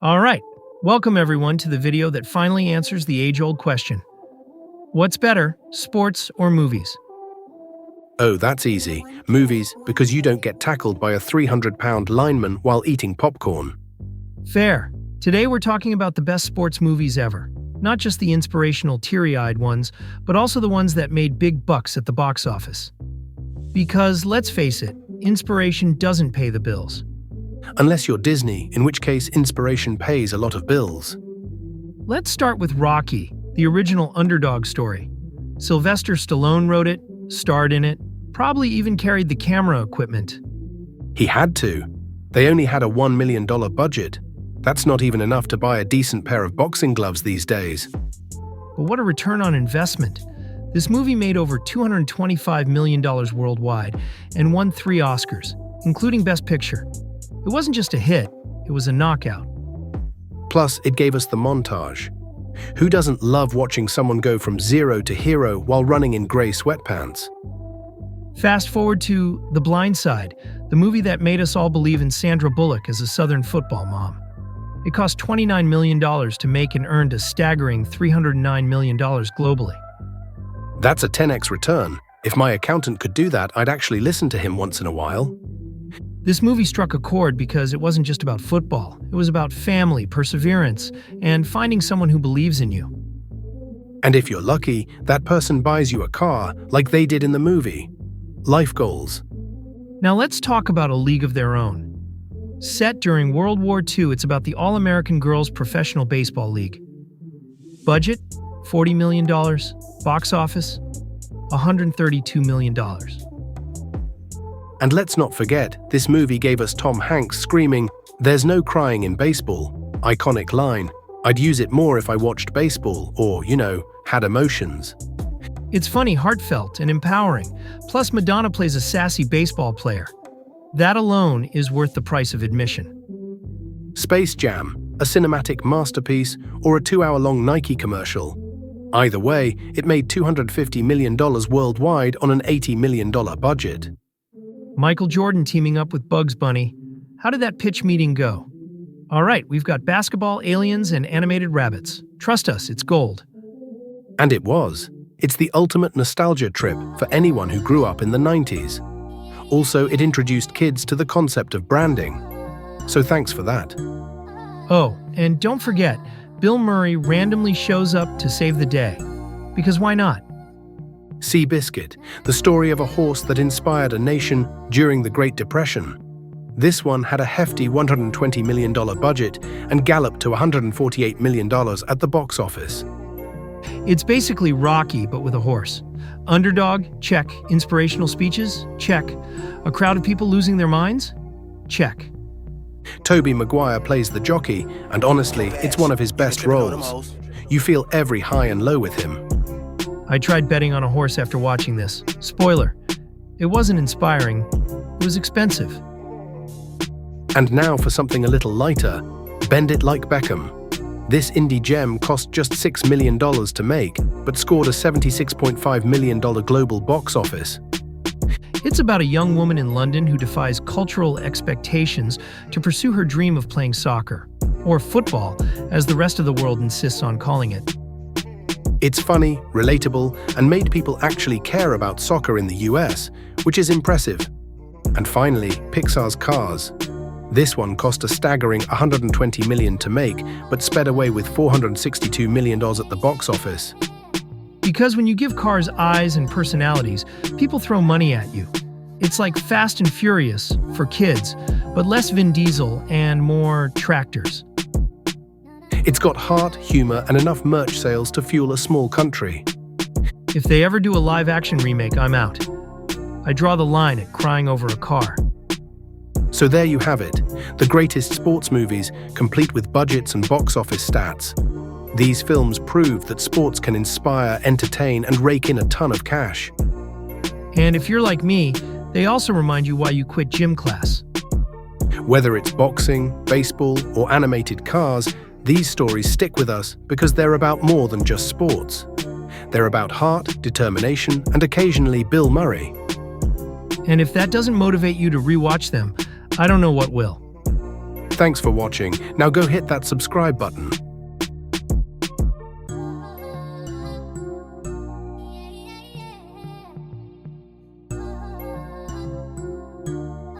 All right, welcome everyone to the video that finally answers the age-old question. What's better, sports or movies? Oh, that's easy. Movies, because you don't get tackled by a 300-pound lineman while eating popcorn. Fair. Today we're talking about the best sports movies ever. Not just the inspirational teary-eyed ones, but also the ones that made big bucks at the box office. Because, let's face it, inspiration doesn't pay the bills. Unless you're Disney, in which case inspiration pays a lot of bills. Let's start with Rocky, the original underdog story. Sylvester Stallone wrote it, starred in it, probably even carried the camera equipment. He had to. They only had a $1 million budget. That's not even enough to buy a decent pair of boxing gloves these days. But what a return on investment. This movie made over $225 million worldwide and won 3 Oscars, including Best Picture. It wasn't just a hit, it was a knockout. Plus, it gave us the montage. Who doesn't love watching someone go from zero to hero while running in gray sweatpants? Fast forward to The Blind Side, the movie that made us all believe in Sandra Bullock as a Southern football mom. It cost $29 million to make and earned a staggering $309 million globally. That's a 10x return. If my accountant could do that, I'd actually listen to him once in a while. This movie struck a chord because it wasn't just about football. It was about family, perseverance, and finding someone who believes in you. And if you're lucky, that person buys you a car, like they did in the movie. Life goals. Now let's talk about A League of Their Own. Set during World War II, it's about the All-American Girls Professional Baseball League. Budget, $40 million. Box office, $132 million. And let's not forget, this movie gave us Tom Hanks screaming, "There's no crying in baseball." Iconic line. I'd use it more if I watched baseball or, had emotions. It's funny, heartfelt, and empowering. Plus, Madonna plays a sassy baseball player. That alone is worth the price of admission. Space Jam, a cinematic masterpiece, or a 2-hour-long Nike commercial. Either way, it made $250 million worldwide on an $80 million budget. Michael Jordan teaming up with Bugs Bunny. How did that pitch meeting go? All right, we've got basketball, aliens, and animated rabbits. Trust us, it's gold. And it was. It's the ultimate nostalgia trip for anyone who grew up in the 90s. Also, it introduced kids to the concept of branding. So thanks for that. Oh, and don't forget, Bill Murray randomly shows up to save the day. Because why not? Seabiscuit, the story of a horse that inspired a nation during the Great Depression. This one had a hefty $120 million budget and galloped to $148 million at the box office. It's basically Rocky, but with a horse. Underdog? Check. Inspirational speeches? Check. A crowd of people losing their minds? Check. Tobey Maguire plays the jockey, and honestly, it's one of his best roles. You feel every high and low with him. I tried betting on a horse after watching this. Spoiler, it wasn't inspiring, it was expensive. And now for something a little lighter, Bend It Like Beckham. This indie gem cost just $6 million to make, but scored a $76.5 million global box office. It's about a young woman in London who defies cultural expectations to pursue her dream of playing soccer, or football, as the rest of the world insists on calling it. It's funny, relatable, and made people actually care about soccer in the US, which is impressive. And finally, Pixar's Cars. This one cost a staggering $120 million to make, but sped away with $462 million at the box office. Because when you give cars eyes and personalities, people throw money at you. It's like Fast and Furious for kids, but less Vin Diesel and more tractors. It's got heart, humor, and enough merch sales to fuel a small country. If they ever do a live-action remake, I'm out. I draw the line at crying over a car. So there you have it, the greatest sports movies, complete with budgets and box office stats. These films prove that sports can inspire, entertain, and rake in a ton of cash. And if you're like me, they also remind you why you quit gym class. Whether it's boxing, baseball, or animated cars, these stories stick with us because they're about more than just sports. They're about heart, determination, and occasionally Bill Murray. And if that doesn't motivate you to rewatch them, I don't know what will. Thanks for watching. Now go hit that subscribe button.